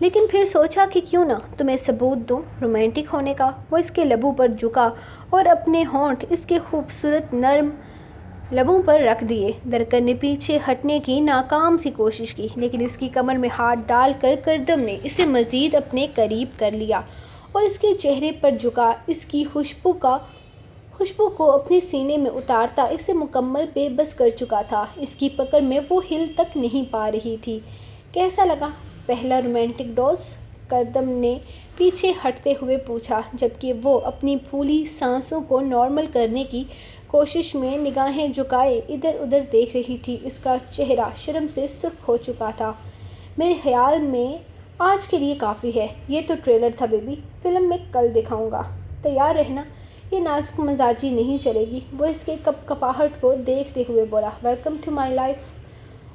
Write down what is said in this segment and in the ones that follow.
لیکن پھر سوچا کہ کیوں نہ تمہیں ثبوت دوں رومانٹک ہونے کا۔ وہ اس کے لبوں پر جھکا اور اپنے ہونٹ اس کے خوبصورت نرم لبوں پر رکھ دیے۔ درکن نے پیچھے ہٹنے کی ناکام سی کوشش کی، لیکن اس کی کمر میں ہاتھ ڈال کر کردم نے اسے مزید اپنے قریب کر لیا اور اس کے چہرے پر جھکا اس کی خوشبو کو اپنے سینے میں اتارتا اسے مکمل بے بس کر چکا تھا۔ اس کی پکڑ میں وہ ہل تک نہیں پا رہی تھی۔ کیسا لگا پہلا رومانٹک ڈوز؟ کردم نے پیچھے ہٹتے ہوئے پوچھا، جبکہ وہ اپنی پھولی سانسوں کو نارمل کرنے کی کوشش میں نگاہیں جھکائے ادھر ادھر دیکھ رہی تھی۔ اس کا چہرہ شرم سے سرخ ہو چکا تھا۔ میرے خیال میں آج کے لیے کافی ہے۔ یہ تو ٹریلر تھا بیبی، فلم میں کل دکھاؤں گا، تیار رہنا۔ یہ نازک مزاجی نہیں چلے گی، وہ اس کے کپ کپاہٹ کو دیکھتے ہوئے بولا۔ Welcome to my life.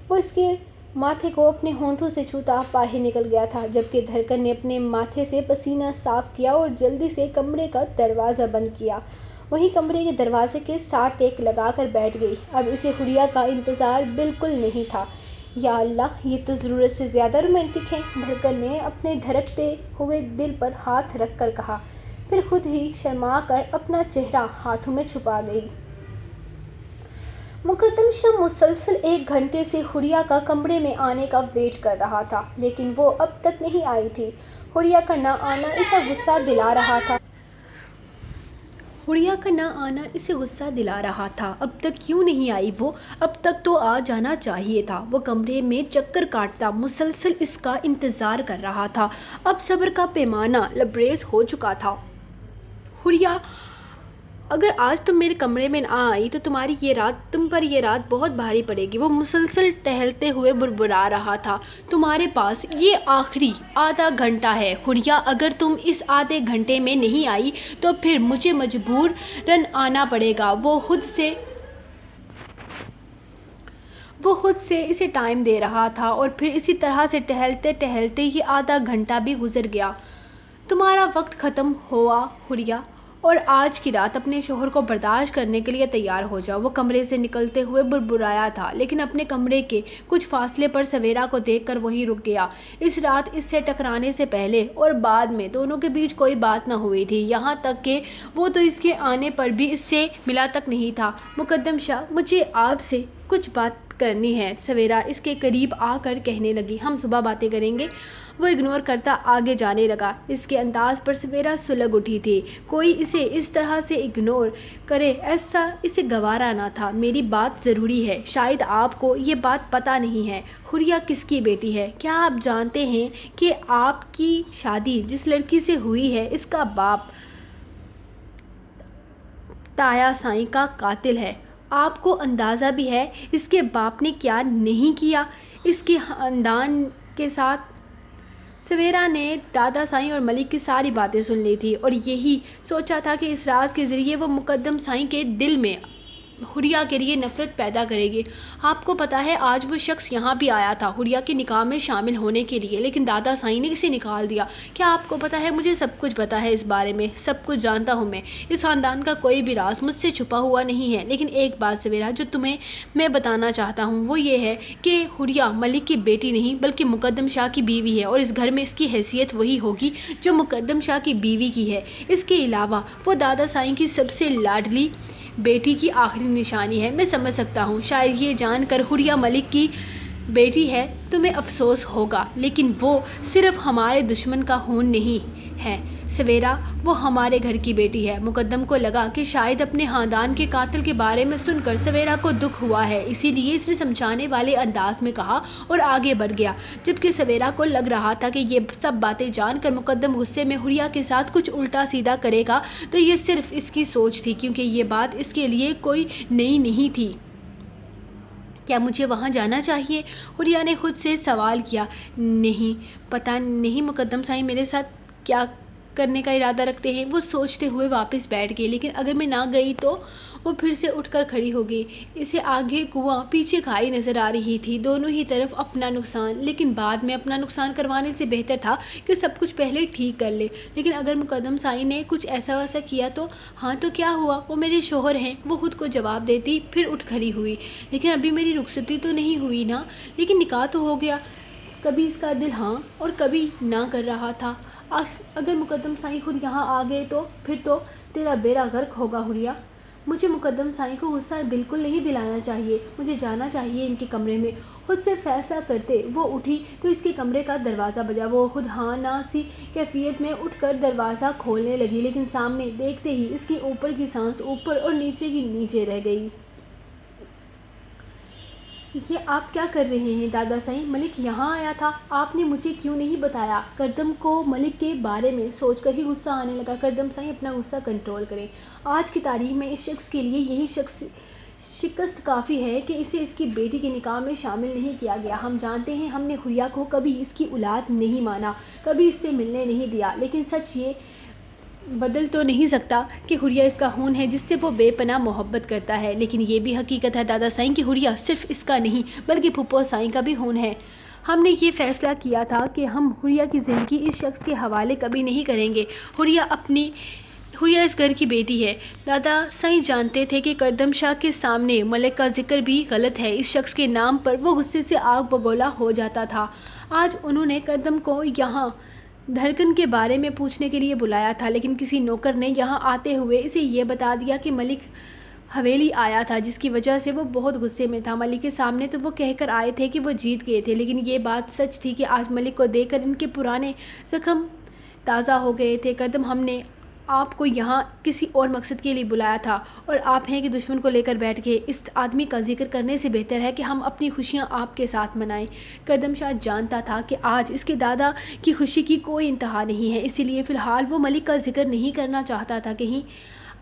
وہ اس کے ماتھے کو اپنے ہونٹوں سے چھوتا باہر نکل گیا تھا، جبکہ دھڑکن نے اپنے ماتھے سے پسینہ صاف کیا اور جلدی سے کمرے کا دروازہ بند کیا۔ وہیں کمرے کے دروازے کے ساتھ ٹیک لگا کر بیٹھ گئی۔ اب اسے حریہ کا انتظار بالکل نہیں تھا۔ یا اللہ، یہ تو ضرورت سے زیادہ رومانٹک ہے، دھڑکن نے اپنے دھڑکتے ہوئے دل پر ہاتھ رکھ کر کہا، پھر خود ہی شرما کر اپنا چہرہ ہاتھوں میں چھپا گئی۔ مقدم شاہ مسلسل 1 گھنٹے سے حریہ کا کمرے میں آنے کا ویٹ کر رہا تھا، لیکن وہ اب تک نہیں آئی تھی۔ حریہ کا نہ آنا اسے غصہ دلا رہا تھا۔ اب تک کیوں نہیں آئی وہ؟ اب تک تو آ جانا چاہیے تھا۔ وہ کمرے میں چکر کاٹتا مسلسل اس کا انتظار کر رہا تھا۔ اب صبر کا پیمانہ لبریز ہو چکا تھا۔ حریہ، اگر آج تم میرے کمرے میں نہ آئی تو تم پر یہ رات بہت بھاری پڑے گی، وہ مسلسل ٹہلتے ہوئے بربرا رہا تھا۔ تمہارے پاس یہ آخری آدھا گھنٹہ ہے حریہ، اگر تم اس آدھے گھنٹے میں نہیں آئی تو پھر مجھے مجبوراً آنا پڑے گا۔ وہ خود سے اسے ٹائم دے رہا تھا اور پھر اسی طرح سے ٹہلتے ٹہلتے ہی آدھا گھنٹہ بھی گزر گیا۔ تمہارا وقت ختم ہوا حریہ، اور آج کی رات اپنے شوہر کو برداشت کرنے کے لیے تیار ہو جاؤ۔ وہ کمرے سے نکلتے ہوئے بربرایا تھا، لیکن اپنے کمرے کے کچھ فاصلے پر سویرا کو دیکھ کر وہیں رک گیا۔ اس رات اس سے ٹکرانے سے پہلے اور بعد میں دونوں کے بیچ کوئی بات نہ ہوئی تھی، یہاں تک کہ وہ تو اس کے آنے پر بھی اس سے ملا تک نہیں تھا۔ مقدم شاہ، مجھے آپ سے کچھ بات کرنی ہے، سویرا اس کے قریب آ کر کہنے لگی۔ ہم صبح باتیں کریں گے۔ وہ اگنور کرتا آگے جانے لگا۔ اس کے انداز پر سویرا سلگ اٹھی تھی۔ کوئی اسے اس طرح سے اگنور کرے ایسا اسے گوارا نہ تھا۔ میری بات ضروری ہے، شاید آپ کو یہ بات پتہ نہیں ہے۔ حریہ کس کی بیٹی ہے؟ کیا آپ جانتے ہیں کہ آپ کی شادی جس لڑکی سے ہوئی ہے اس کا باپ تایا سائیں کا قاتل ہے؟ آپ کو اندازہ بھی ہے اس کے باپ نے کیا نہیں کیا اس کے خاندان کے ساتھ؟ سویرا نے دادا سائیں اور ملک کی ساری باتیں سن لی تھی اور یہی سوچا تھا کہ اس راز کے ذریعے وہ مقدم سائیں کے دل میں حریہ کے لیے نفرت پیدا کرے گی۔ آپ کو پتہ ہے آج وہ شخص یہاں بھی آیا تھا حریہ کے نکاح میں شامل ہونے کے لیے، لیکن دادا سائیں نے اسے نکال دیا۔ کیا آپ کو پتہ ہے مجھے سب کچھ پتہ ہے اس بارے میں، سب کچھ جانتا ہوں میں۔ اس خاندان کا کوئی بھی راز مجھ سے چھپا ہوا نہیں ہے۔ لیکن ایک بات سویرا جو تمہیں میں بتانا چاہتا ہوں وہ یہ ہے کہ حریہ ملک کی بیٹی نہیں بلکہ مقدم شاہ کی بیوی ہے، اور اس گھر میں اس کی حیثیت وہی ہوگی جو مقدم شاہ کی بیوی کی ہے۔ اس کے علاوہ وہ دادا سائیں کی سب سے لاڈلی بیٹی کی آخری نشانی ہے۔ میں سمجھ سکتا ہوں شاید یہ جان کر حریہ ملک کی بیٹی ہے تمہیں افسوس ہوگا، لیکن وہ صرف ہمارے دشمن کا خون نہیں ہے سویرا، وہ ہمارے گھر کی بیٹی ہے۔ مقدم کو لگا کہ شاید اپنے خاندان کے قاتل کے بارے میں سن کر سویرا کو دکھ ہوا ہے، اسی لیے اس نے سمجھانے والے انداز میں کہا اور آگے بڑھ گیا، جبکہ سویرا کو لگ رہا تھا کہ یہ سب باتیں جان کر مقدم غصے میں حریہ کے ساتھ کچھ الٹا سیدھا کرے گا تو یہ صرف اس کی سوچ تھی، کیونکہ یہ بات اس کے لیے کوئی نئی نہیں تھی۔ کیا مجھے وہاں جانا چاہیے؟ حریہ نے خود سے سوال کیا۔ نہیں، پتہ نہیں مقدم سائیں میرے ساتھ کیا کرنے کا ارادہ رکھتے ہیں۔ وہ سوچتے ہوئے واپس بیٹھ گئی، لیکن اگر میں نہ گئی تو؟ وہ پھر سے اٹھ کر کھڑی ہو گئی۔ اسے آگے کنواں پیچھے کھائی نظر آ رہی تھی، دونوں ہی طرف اپنا نقصان، لیکن بعد میں اپنا نقصان کروانے سے بہتر تھا کہ سب کچھ پہلے ٹھیک کر لے۔ لیکن اگر مقدم سائیں نے کچھ ایسا ویسا کیا تو؟ ہاں تو کیا ہوا، وہ میرے شوہر ہیں، وہ خود کو جواب دیتی، پھر اٹھ کھڑی ہوئی۔ لیکن ابھی میری رخصتی تو نہیں ہوئی نا؟ لیکن نکاح تو ہو گیا، کبھی اس کا دل ہاں اور کبھی نہ کر رہا تھا۔ اگر مقدم سائیں خود یہاں آ گئے تو پھر تو تیرا بیڑا غرق ہوگا حریہ۔ مجھے مقدم سائیں کو غصہ بالکل نہیں دلانا چاہیے، مجھے جانا چاہیے ان کے کمرے میں۔ خود سے فیصلہ کرتے وہ اٹھی تو اس کے کمرے کا دروازہ بجا۔ وہ خود ہاں نہ سی کیفیت میں اٹھ کر دروازہ کھولنے لگی، لیکن سامنے دیکھتے ہی اس کی اوپر کی سانس اوپر اور نیچے کی نیچے رہ گئی۔ یہ آپ کیا کر رہے ہیں دادا سائیں؟ ملک یہاں آیا تھا، آپ نے مجھے کیوں نہیں بتایا؟ کردم کو ملک کے بارے میں سوچ کر ہی غصہ آنے لگا۔ کردم سائیں اپنا غصہ کنٹرول کریں، آج کی تاریخ میں اس شخص کے لیے یہی شکست کافی ہے کہ اسے اس کی بیٹی کے نکاح میں شامل نہیں کیا گیا۔ ہم جانتے ہیں ہم نے حریہ کو کبھی اس کی اولاد نہیں مانا، کبھی اس سے ملنے نہیں دیا، لیکن سچ یہ بدل تو نہیں سکتا کہ حریہ اس کا خون ہے جس سے وہ بے پناہ محبت کرتا ہے۔ لیکن یہ بھی حقیقت ہے دادا سائیں کہ حریہ صرف اس کا نہیں بلکہ پھپھو سائیں کا بھی خون ہے۔ ہم نے یہ فیصلہ کیا تھا کہ ہم حریہ کی زندگی اس شخص کے حوالے کبھی نہیں کریں گے۔ حریہ اس گھر کی بیٹی ہے۔ دادا سائیں جانتے تھے کہ کردم شاہ کے سامنے ملک کا ذکر بھی غلط ہے۔ اس شخص کے نام پر وہ غصے سے آگ بگولا ہو جاتا تھا۔ آج انہوں نے کردم کو یہاں دھڑکن کے بارے میں پوچھنے کے لیے بلایا تھا، لیکن کسی نوکر نے یہاں آتے ہوئے اسے یہ بتا دیا کہ ملک حویلی آیا تھا، جس کی وجہ سے وہ بہت غصے میں تھا۔ ملک کے سامنے تو وہ کہہ کر آئے تھے کہ وہ جیت گئے تھے، لیکن یہ بات سچ تھی کہ آج ملک کو دیکھ کر ان کے پرانے زخم تازہ ہو گئے تھے۔ کردم ہم نے آپ کو یہاں کسی اور مقصد کے لیے بلایا تھا اور آپ ہیں کہ دشمن کو لے کر بیٹھ گئے۔ اس آدمی کا ذکر کرنے سے بہتر ہے کہ ہم اپنی خوشیاں آپ کے ساتھ منائیں۔ کردم شاہ جانتا تھا کہ آج اس کے دادا کی خوشی کی کوئی انتہا نہیں ہے، اسی لیے فی الحال وہ ملک کا ذکر نہیں کرنا چاہتا تھا۔ کہیں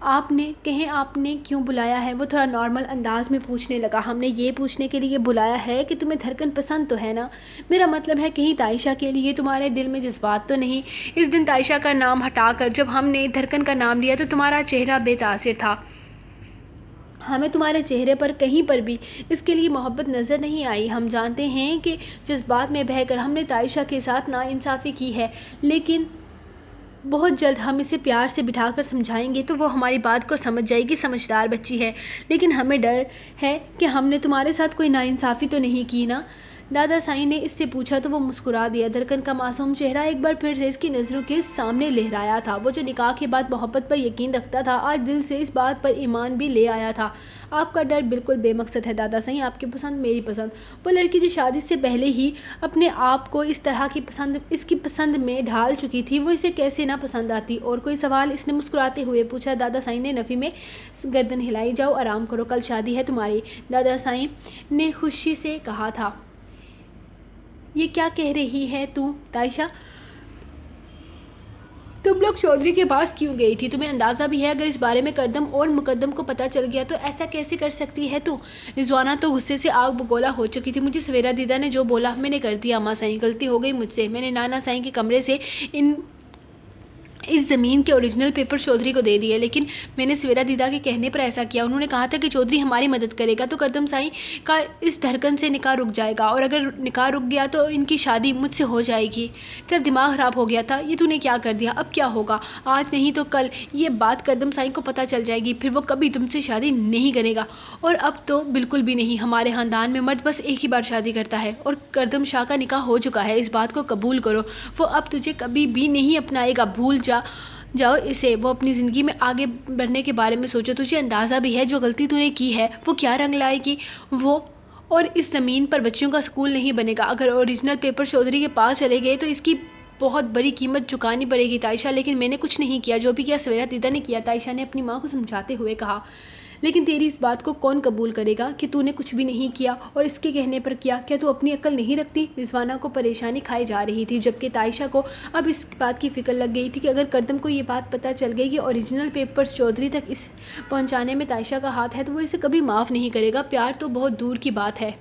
آپ نے کیوں بلایا ہے؟ وہ تھوڑا نارمل انداز میں پوچھنے لگا۔ ہم نے یہ پوچھنے کے لیے بلایا ہے کہ تمہیں دھڑکن پسند تو ہے نا؟ میرا مطلب ہے کہیں تائشہ کے لیے تمہارے دل میں جذبات تو نہیں؟ اس دن تائشہ کا نام ہٹا کر جب ہم نے دھڑکن کا نام لیا تو تمہارا چہرہ بے تاثر تھا۔ ہمیں تمہارے چہرے پر کہیں پر بھی اس کے لیے محبت نظر نہیں آئی۔ ہم جانتے ہیں کہ جذبات میں بہہ کر ہم نے تائشہ کے ساتھ ناانصافی کی ہے، لیکن بہت جلد ہم اسے پیار سے بٹھا کر سمجھائیں گے تو وہ ہماری بات کو سمجھ جائے گی۔ سمجھدار بچی ہے، لیکن ہمیں ڈر ہے کہ ہم نے تمہارے ساتھ کوئی ناانصافی تو نہیں کی نا؟ دادا سائیں نے اس سے پوچھا تو وہ مسکرا دیا۔ دھڑکن کا معصوم چہرہ ایک بار پھر سے اس کی نظروں کے سامنے لہرایا تھا۔ وہ جو نکاح کے بعد محبت پر یقین رکھتا تھا، آج دل سے اس بات پر ایمان بھی لے آیا تھا۔ آپ کا ڈر بالکل بے مقصد ہے دادا سائیں، آپ کی پسند میری پسند۔ وہ لڑکی جو شادی سے پہلے ہی اپنے آپ کو اس طرح اس کی پسند میں ڈھال چکی تھی، وہ اسے کیسے نہ پسند آتی؟ اور کوئی سوال؟ اس نے مسکراتے ہوئے پوچھا۔ دادا سائیں نے نفی میں گردن ہلائی۔ جاؤ آرام کرو، کل شادی ہے تمہاری، دادا سائیں نے خشی سے کہا تھا۔ یہ کیا کہہ رہی ہے تو تائشہ؟ تم لوگ چودھری کے پاس کیوں گئی تھی؟ تمہیں اندازہ بھی ہے اگر اس بارے میں کردم اور مقدم کو پتہ چل گیا تو ایسا کیسے کر سکتی ہے تو؟ رضوانہ تو غصے سے آگ بگولا ہو چکی تھی۔ مجھے سویرا دیدا نے جو بولا میں نے کر دیا اماں سائیں، غلطی ہو گئی مجھ سے۔ میں نے نانا سائیں کے کمرے سے اس زمین کے اوریجنل پیپر چودھری کو دے دیے، لیکن میں نے سویرا دیدا کے کہنے پر ایسا کیا۔ انہوں نے کہا تھا کہ چودھری ہماری مدد کرے گا تو کردم سائیں کا اس دھڑکن سے نکاح رک جائے گا، اور اگر نکاح رک گیا تو ان کی شادی مجھ سے ہو جائے گی۔ تیرا دماغ خراب ہو گیا تھا؟ یہ تو نے کیا کر دیا؟ اب کیا ہوگا؟ آج نہیں تو کل یہ بات کردم سائیں کو پتہ چل جائے گی، پھر وہ کبھی تم سے شادی نہیں کرے گا۔ اور اب تو بالکل بھی نہیں، ہمارے خاندان میں مرد بس ایک ہی بار شادی کرتا ہے اور کردم شاہ کا نکاح ہو چکا ہے، اس بات کو قبول کرو۔ وہ اب تجھے کبھی بھی نہیں اپنائے گا، بھول جاؤ اسے۔ وہ اپنی زندگی میں آگے بڑھنے کے بارے میں سوچو۔ تجھے اندازہ بھی ہے جو غلطی تو نے کی ہے وہ کیا رنگ لائے گی؟ اور اس زمین پر بچیوں کا سکول نہیں بنے گا۔ اگر اوریجنل پیپر چودھری کے پاس چلے گئے تو اس کی بہت بڑی قیمت چکانی پڑے گی تائشہ۔ لیکن میں نے کچھ نہیں کیا، جو بھی کیا سویرا دیدا نے کیا، تائشہ نے اپنی ماں کو سمجھاتے ہوئے کہا۔ لیکن تیری اس بات کو کون قبول کرے گا کہ تو نے کچھ بھی نہیں کیا اور اس کے کہنے پر کیا؟ کیا تو اپنی عقل نہیں رکھتی؟ رضوانہ کو پریشانی کھائی جا رہی تھی، جبکہ تائشہ کو اب اس بات کی فکر لگ گئی تھی کہ اگر کردم کو یہ بات پتہ چل گئی کہ اوریجنل پیپرز چودھری تک اس پہنچانے میں تائشہ کا ہاتھ ہے تو وہ اسے کبھی معاف نہیں کرے گا۔ پیار تو بہت دور کی بات ہے۔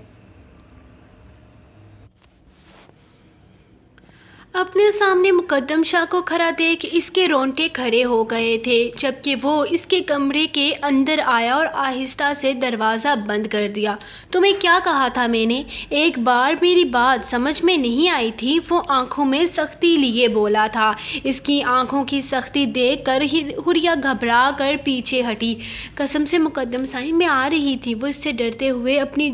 اپنے سامنے مقدم شاہ کو کھڑا دیکھ اس کے رونگٹے کھڑے ہو گئے تھے، جبکہ وہ اس کے کمرے کے اندر آیا اور آہستہ سے دروازہ بند کر دیا۔ تمہیں کیا کہا تھا میں نے؟ ایک بار میری بات سمجھ میں نہیں آئی تھی؟ وہ آنکھوں میں سختی لیے بولا تھا۔ اس کی آنکھوں کی سختی دیکھ کر حریہ گھبرا کر پیچھے ہٹی۔ قسم سے مقدم سائیں میں آ رہی تھی، وہ اس سے ڈرتے ہوئے اپنی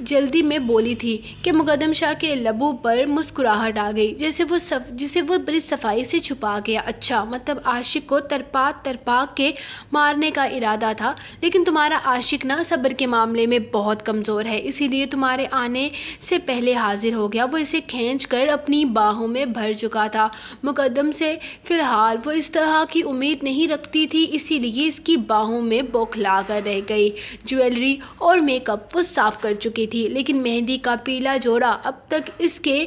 جلدی میں بولی تھی کہ مقدم شاہ کے لبوں پر مسکراہٹ آ گئی، جسے وہ بڑی صفائی سے چھپا گیا۔ اچھا، مطلب عاشق کو تڑپا کے مارنے کا ارادہ تھا، لیکن تمہارا عاشق نا صبر کے معاملے میں بہت کمزور ہے، اسی لیے تمہارے آنے سے پہلے حاضر ہو گیا۔ وہ اسے کھینچ کر اپنی باہوں میں بھر چکا تھا مقدم سے۔ فی الحال وہ اس طرح کی امید نہیں رکھتی تھی، اسی لیے اس کی باہوں میں بوکھلا کر رہ گئی۔ جویلری اور میک اپ وہ صاف کر چکی تھی، لیکن مہندی کا پیلا جوڑا اب تک اس کے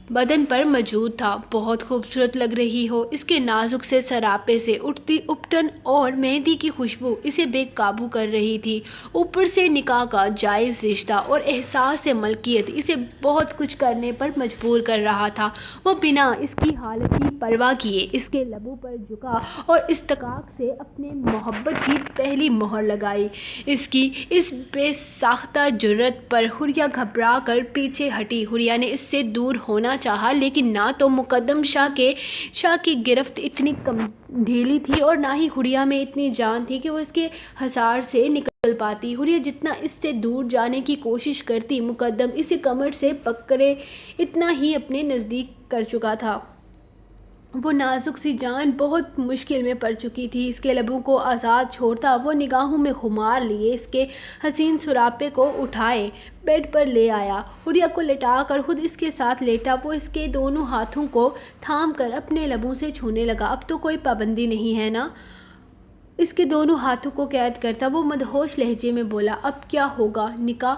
بدن پر موجود تھا۔ بہت خوبصورت لگ رہی ہو، اس کے نازک سے سراپے سے اٹھتی اپٹن اور مہندی کی خوشبو اسے بے قابو کر رہی تھی۔ اوپر سے نکاح کا جائز رشتہ اور احساس ملکیت اسے بہت کچھ کرنے پر مجبور کر رہا تھا۔ وہ بنا اس کی حالت کی پرواہ کیے اس کے لبوں پر جھکا اور استحقاق سے اپنے محبت کی پہلی مہر لگائی۔ اس کی اس بے ساختہ جرأت پر حریہ گھبرا کر پیچھے ہٹی۔ حریہ نے اس سے دور ہونا چاہا، لیکن نہ تو مقدم شاہ کی گرفت اتنی ڈھیلی تھی اور نہ ہی حریہ میں اتنی جان تھی کہ وہ اس کے حصار سے نکل پاتی۔ حریہ جتنا اس سے دور جانے کی کوشش کرتی، مقدم اسے کمر سے پکڑے اتنا ہی اپنے نزدیک کر چکا تھا۔ وہ نازک سی جان بہت مشکل میں پڑ چکی تھی۔ اس کے لبوں کو آزاد چھوڑتا وہ نگاہوں میں خمار لیے اس کے حسین سراپے کو اٹھائے بیڈ پر لے آیا۔ حریہ کو لٹا کر خود اس کے ساتھ لیٹا۔ وہ اس کے دونوں ہاتھوں کو تھام کر اپنے لبوں سے چھونے لگا۔ اب تو کوئی پابندی نہیں ہے نا؟ اس کے دونوں ہاتھوں کو قید کرتا وہ مدہوش لہجے میں بولا۔ اب کیا ہوگا؟ نکاح؟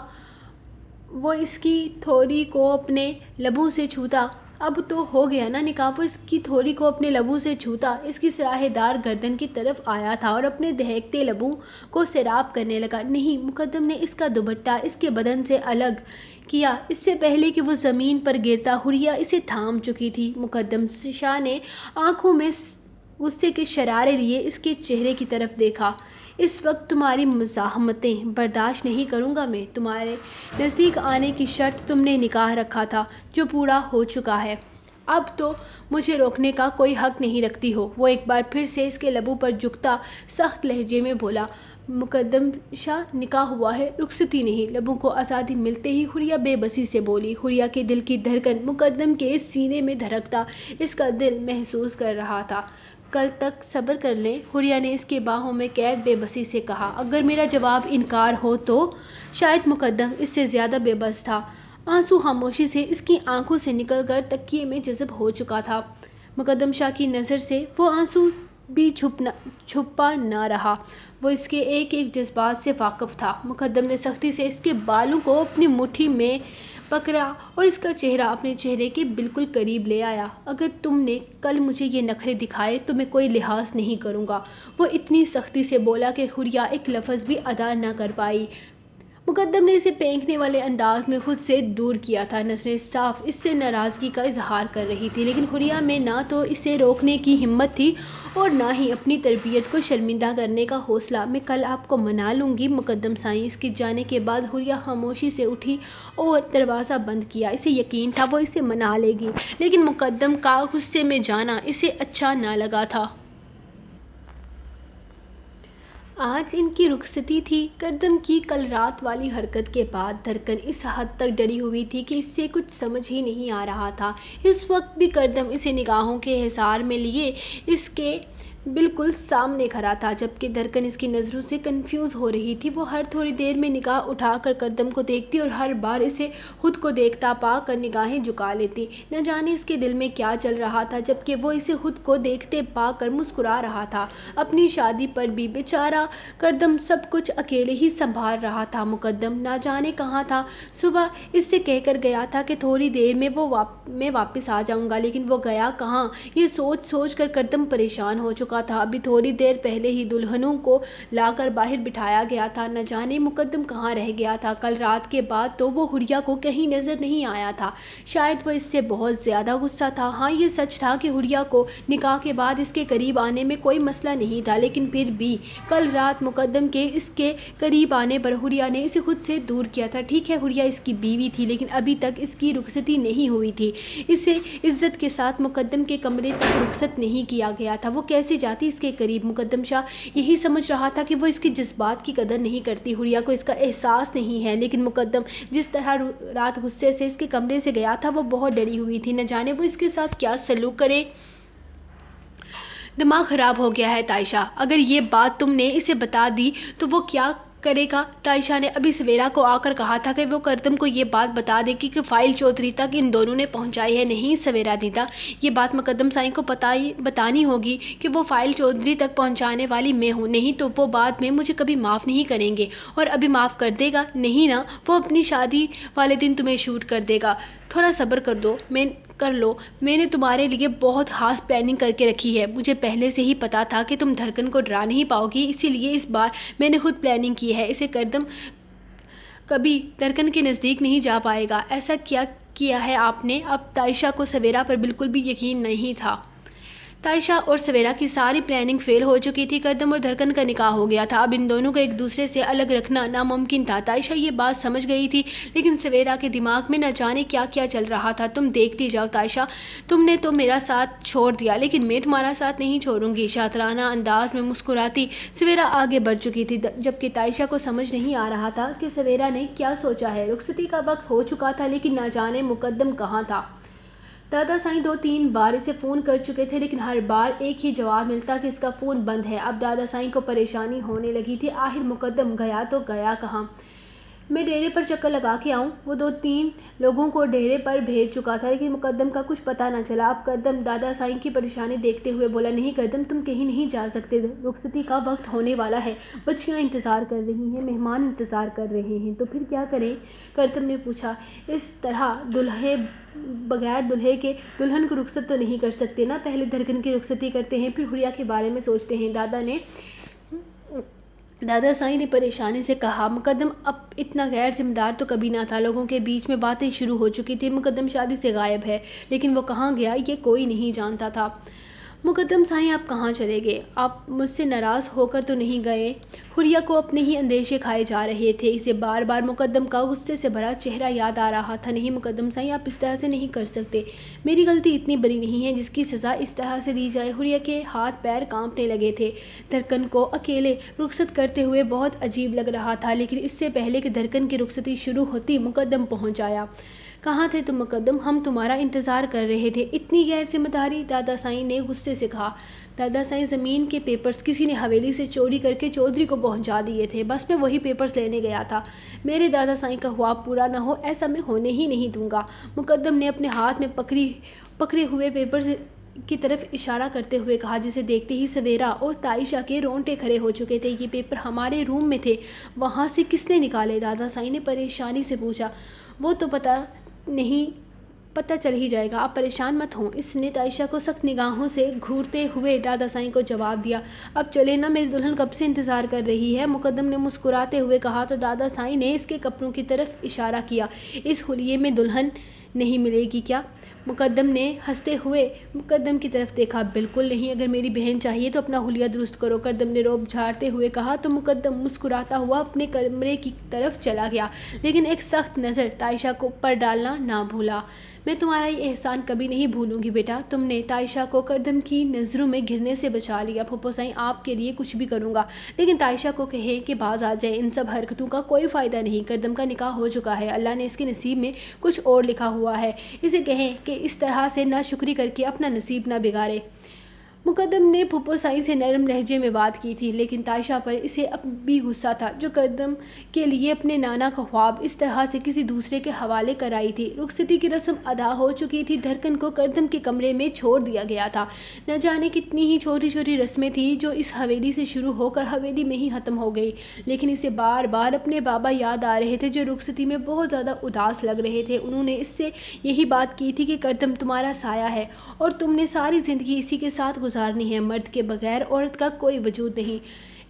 وہ اس کی تھوڑی کو اپنے لبوں سے چھوتا۔ اب تو ہو گیا نا نکاح؟ وہ اس کی تھوڑی کو اپنے لبوں سے چھوتا، اس کی سراہے دار گردن کی طرف آیا تھا اور اپنے دہکتے لبوں کو سیراب کرنے لگا۔ نہیں، مقدم نے اس کا دوپٹہ اس کے بدن سے الگ کیا۔ اس سے پہلے کہ وہ زمین پر گرتا، حریہ اسے تھام چکی تھی۔ مقدم شاہ نے آنکھوں میں غصے کے شرارے لیے اس کے چہرے کی طرف دیکھا۔ اس وقت تمہاری مزاحمتیں برداشت نہیں کروں گا میں۔ تمہارے نزدیک آنے کی شرط تم نے نکاح رکھا تھا، جو پورا ہو چکا ہے۔ اب تو مجھے روکنے کا کوئی حق نہیں رکھتی ہو۔ وہ ایک بار پھر سے اس کے لبوں پر جھکتا سخت لہجے میں بولا۔ مقدم شاہ، نکاح ہوا ہے، رخصتی نہیں۔ لبوں کو آزادی ملتے ہی حریہ بے بسی سے بولی۔ حریہ کے دل کی دھڑکن مقدم کے سینے میں دھڑکتا اس کا دل محسوس کر رہا تھا۔ کل تک صبر کر لیں، حریہ نے اس کے باہوں میں قید بے بسی سے کہا۔ اگر میرا جواب انکار ہو تو؟ شاید مقدم اس سے زیادہ بے بس تھا۔ آنسو خاموشی سے اس کی آنکھوں سے نکل کر تکیے میں جذب ہو چکا تھا۔ مقدم شاہ کی نظر سے وہ آنسو بھی چھپا نہ رہا۔ وہ اس کے ایک ایک جذبات سے واقف تھا۔ مقدم نے سختی سے اس کے بالوں کو اپنی مٹھی میں پکڑا اور اس کا چہرہ اپنے چہرے کے بالکل قریب لے آیا۔ اگر تم نے کل مجھے یہ نخرے دکھائے تو میں کوئی لحاظ نہیں کروں گا۔ وہ اتنی سختی سے بولا کہ حریہ ایک لفظ بھی ادا نہ کر پائی۔ مقدم نے اسے پھینکنے والے انداز میں خود سے دور کیا تھا۔ نظریں صاف اس سے ناراضگی کا اظہار کر رہی تھی، لیکن حریہ میں نہ تو اسے روکنے کی ہمت تھی اور نہ ہی اپنی تربیت کو شرمندہ کرنے کا حوصلہ۔ میں کل آپ کو منا لوں گی مقدم سائیں۔ اس کے جانے کے بعد حریہ خاموشی سے اٹھی اور دروازہ بند کیا۔ اسے یقین تھا وہ اسے منا لے گی، لیکن مقدم کا غصے میں جانا اسے اچھا نہ لگا تھا۔ آج ان کی رخصتی تھی۔ کردم کی کل رات والی حرکت کے بعد دھڑکن اس حد تک ڈری ہوئی تھی کہ اس سے کچھ سمجھ ہی نہیں آ رہا تھا۔ اس وقت بھی کردم اسے نگاہوں کے حصار میں لیے اس کے بالکل سامنے کھڑا تھا، جبکہ دھڑکن اس کی نظروں سے کنفیوز ہو رہی تھی۔ وہ ہر تھوڑی دیر میں نگاہ اٹھا کر کردم کو دیکھتی اور ہر بار اسے خود کو دیکھتا پا کر نگاہیں جھکا لیتی۔ نہ جانے اس کے دل میں کیا چل رہا تھا، جبکہ وہ اسے خود کو دیکھتے پا کر مسکرا رہا تھا۔ اپنی شادی پر بھی بیچارہ کردم سب کچھ اکیلے ہی سنبھال رہا تھا۔ مقدم نہ جانے کہاں تھا۔ صبح اس سے کہہ کر گیا تھا کہ تھوڑی دیر میں میں واپس آ جاؤں گا، لیکن وہ گیا کہاں؟ یہ سوچ سوچ کر کردم پریشان ہو چکا تھا۔ ابھی تھوڑی دیر پہلے ہی دلہنوں کو لا کر باہر بٹھایا گیا تھا۔ نہ جانے مقدم کہاں رہ گیا تھا۔ کل رات کے بعد تو وہ حریہ کو کہیں نظر نہیں آیا تھا۔ شاید وہ اس سے بہت زیادہ غصہ تھا۔ ہاں، یہ سچ تھا کہ حریہ کو نکاح کے بعد اس کے قریب آنے میں کوئی مسئلہ نہیں تھا، لیکن پھر بھی کل رات مقدم کے اس کے قریب آنے پر حریہ نے اسے خود سے دور کیا تھا۔ ٹھیک ہے، حریہ اس کی بیوی تھی، لیکن ابھی تک اس کی رخصتی نہیں ہوئی تھی۔ اسے عزت کے ساتھ مقدم کے کمرے تک رخصت نہیں کیا گیا تھا۔ وہ کیسے جاتی اس کے قریب۔ مقدم شاہ یہی سمجھ رہا تھا کہ وہ اس کے جذبات کی قدر نہیں کرتی، حوریہ کو اس کا احساس نہیں ہے، لیکن مقدم جس طرح رات غصے سے اس کے کمرے سے گیا تھا وہ بہت ڈری ہوئی تھی، نہ جانے وہ اس کے ساتھ کیا سلوک کرے۔ دماغ خراب ہو گیا ہے تائشہ، اگر یہ بات تم نے اسے بتا دی تو وہ کیا کرے گا؟ تائشہ نے ابھی سویرا کو آ کر کہا تھا کہ وہ کردم کو یہ بات بتا دے کہ فائل چودھری تک ان دونوں نے پہنچائی ہے۔ نہیں سویرا دیدا، یہ بات مقدم سائیں کو بتانی ہوگی کہ وہ فائل چودھری تک پہنچانے والی میں ہوں، نہیں تو وہ بعد میں مجھے کبھی معاف نہیں کریں گے۔ اور ابھی معاف کر دے گا نہیں نا؟ وہ اپنی شادی والے دن تمہیں شوٹ کر دے گا۔ تھوڑا صبر کر لو، میں نے تمہارے لیے بہت خاص پلاننگ کر کے رکھی ہے۔ مجھے پہلے سے ہی پتا تھا کہ تم دھڑکن کو ڈرا نہیں پاؤ گی، اسی لیے اس بار میں نے خود پلاننگ کی ہے۔ اسے کردم کبھی دھڑکن کے نزدیک نہیں جا پائے گا۔ ایسا کیا کیا ہے آپ نے؟ اب تائشہ کو سویرا پر بالکل بھی یقین نہیں تھا۔ تائشہ اور سویرا کی ساری پلاننگ فیل ہو چکی تھی۔ کردم اور دھڑکن کا نکاح ہو گیا تھا، اب ان دونوں کو ایک دوسرے سے الگ رکھنا ناممکن تھا۔ تائشہ یہ بات سمجھ گئی تھی، لیکن سویرا کے دماغ میں نہ جانے کیا کیا چل رہا تھا۔ تم دیکھتی جاؤ تائشہ، تم نے تو میرا ساتھ چھوڑ دیا، لیکن میں تمہارا ساتھ نہیں چھوڑوں گی، شاطرانہ انداز میں مسکراتی سویرا آگے بڑھ چکی تھی، جبکہ تائشہ کو سمجھ نہیں آ رہا تھا کہ سویرا نے کیا سوچا ہے۔ رخصتی کا وقت ہو چکا تھا، لیکن نہ جانے مقدم کہاں تھا۔ دادا سائیں 2-3 بار اسے فون کر چکے تھے، لیکن ہر بار ایک ہی جواب ملتا کہ اس کا فون بند ہے۔ اب دادا سائیں کو پریشانی ہونے لگی تھی، آخر مقدم گیا تو گیا کہاں؟ میں ڈیرے پر چکر لگا کے آؤں؟ وہ 2-3 لوگوں کو ڈیرے پر بھیج چکا تھا، لیکن مقدم کا کچھ پتہ نہ چلا۔ اب کردم دادا سائیں کی پریشانی دیکھتے ہوئے بولا، نہیں کردم، تم کہیں نہیں جا سکتے، رخصتی کا وقت ہونے والا ہے، بچیاں انتظار کر رہی ہیں، مہمان انتظار کر رہے ہیں، تو پھر کیا کریں؟ کردم نے پوچھا، اس طرح بغیر دلہے کے دلہن کو رخصت تو نہیں کر سکتے نا، پہلے دھڑکن کی رخصتی کرتے ہیں، پھر حوریہ کے بارے میں سوچتے ہیں۔ دادا سائیں نے پریشانی سے کہا، مقدم اب اتنا غیر ذمہ دار تو کبھی نہ تھا، لوگوں کے بیچ میں باتیں شروع ہو چکی تھی، مقدم شادی سے غائب ہے، لیکن وہ کہاں گیا یہ کوئی نہیں جانتا تھا۔ مقدم سائیں آپ کہاں چلے گئے؟ آپ مجھ سے ناراض ہو کر تو نہیں گئے؟ حوریہ کو اپنے ہی اندیشے کھائے جا رہے تھے، اسے بار بار مقدم کا غصے سے بھرا چہرہ یاد آ رہا تھا۔ نہیں مقدم سائیں، آپ اس طرح سے نہیں کر سکتے، میری غلطی اتنی بڑی نہیں ہے جس کی سزا اس طرح سے دی جائے۔ حوریہ کے ہاتھ پیر کانپنے لگے تھے، دھڑکن کو اکیلے رخصت کرتے ہوئے بہت عجیب لگ رہا تھا، لیکن اس سے پہلے کہ دھڑکن کی رخصتی شروع ہوتی مقدم پہنچ آیا۔ کہاں تھے تم مقدم؟ ہم تمہارا انتظار کر رہے تھے۔ اتنی غیر ذمہ داری؟ دادا سائیں نے غصے سے کہا۔ دادا سائیں، زمین کے پیپرز کسی نے حویلی سے چوری کر کے چودھری کو پہنچا دیے تھے، بس میں وہی پیپرز لینے گیا تھا۔ میرے دادا سائیں کا خواب پورا نہ ہو ایسا میں ہونے ہی نہیں دوں گا۔ مقدم نے اپنے ہاتھ میں پکڑے ہوئے پیپرز کی طرف اشارہ کرتے ہوئے کہا، جسے دیکھتے ہی سویرا اور تائشہ کے رونگٹے کھڑے ہو چکے تھے۔ یہ پیپر ہمارے روم میں تھے، وہاں سے کس نے نکالے؟ دادا سائیں نے پریشانی سے پوچھا۔ وہ تو پتہ چل ہی جائے گا، آپ پریشان مت ہوں، اس نے تائشہ کو سخت نگاہوں سے گھورتے ہوئے دادا سائیں کو جواب دیا۔ اب چلے نا، میری دلہن کب سے انتظار کر رہی ہے، مقدم نے مسکراتے ہوئے کہا تو دادا سائیں نے اس کے کپڑوں کی طرف اشارہ کیا۔ اس حلیے میں دلہن نہیں ملے گی کیا؟ مقدم نے ہنستے ہوئے مقدم کی طرف دیکھا۔ بالکل نہیں، اگر میری بہن چاہیے تو اپنا حلیہ درست کرو، کردم نے روب جھاڑتے ہوئے کہا تو مقدم مسکراتا ہوا اپنے کمرے کی طرف چلا گیا، لیکن ایک سخت نظر تائشہ پر ڈالنا نہ بھولا۔ میں تمہارا یہ احسان کبھی نہیں بھولوں گی بیٹا، تم نے تائشہ کو کردم کی نظروں میں گرنے سے بچا لیا۔ پھوپھو سائیں، آپ کے لیے کچھ بھی کروں گا، لیکن تائشہ کو کہے کہ باز آ جائے، ان سب حرکتوں کا کوئی فائدہ نہیں، کردم کا نکاح ہو چکا ہے، اللہ نے اس کے نصیب میں کچھ اور لکھا ہوا ہے، اسے کہیں کہ اس طرح سے ناشکری کر کے اپنا نصیب نہ بگاڑے۔ مقدم نے پھوپھو سائیں سے نرم لہجے میں بات کی تھی، لیکن تائشہ پر اسے اب بھی غصہ تھا، جو کردم کے لیے اپنے نانا کا خواب اس طرح سے کسی دوسرے کے حوالے کرائی تھی۔ رخصتی کی رسم ادا ہو چکی تھی، دھڑکن کو کردم کے کمرے میں چھوڑ دیا گیا تھا۔ نہ جانے کتنی ہی چھوٹی چھوٹی رسمیں تھیں جو اس حویلی سے شروع ہو کر حویلی میں ہی ختم ہو گئی، لیکن اسے بار بار اپنے بابا یاد آ رہے تھے، جو رخصتی میں بہت زیادہ اداس لگ رہے تھے۔ انہوں نے اس سے یہی بات کی تھی کہ کردم تمہارا سایہ ہے اور تم نے ساری زندگی اسی کے ساتھ گزارنی ہے، مرد کے بغیر عورت کا کوئی وجود نہیں،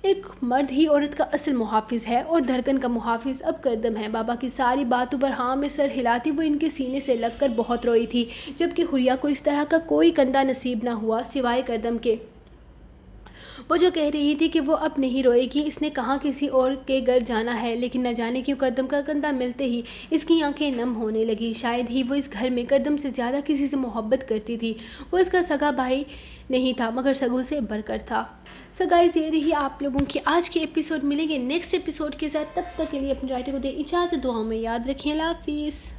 ایک مرد ہی عورت کا اصل محافظ ہے اور دھڑکن کا محافظ اب کردم ہے۔ بابا کی ساری باتوں پر ہاں میں سر ہلاتی وہ ان کے سینے سے لگ کر بہت روئی تھی، جبکہ حوریہ کو اس طرح کا کوئی کندھا نصیب نہ ہوا سوائے کردم کے۔ وہ جو کہہ رہی تھی کہ وہ اب نہیں روئے گی، اس نے کہا کسی اور کے گھر جانا ہے، لیکن نہ جانے کیوں قدم کا کندھا ملتے ہی اس کی آنکھیں نم ہونے لگی۔ شاید ہی وہ اس گھر میں قدم سے زیادہ کسی سے محبت کرتی تھی۔ وہ اس کا سگا بھائی نہیں تھا مگر سگوں سے بڑھ کر تھا۔ سو گائز، یہ رہی آپ لوگوں کی آج کے ایپیسوڈ۔ ملیں گے نیکسٹ ایپیسوڈ کے ساتھ، تب تک کے لیے اپنی رائٹر کو دے اجازت، دعاؤں میں یاد رکھیں۔ اللہ حافظ۔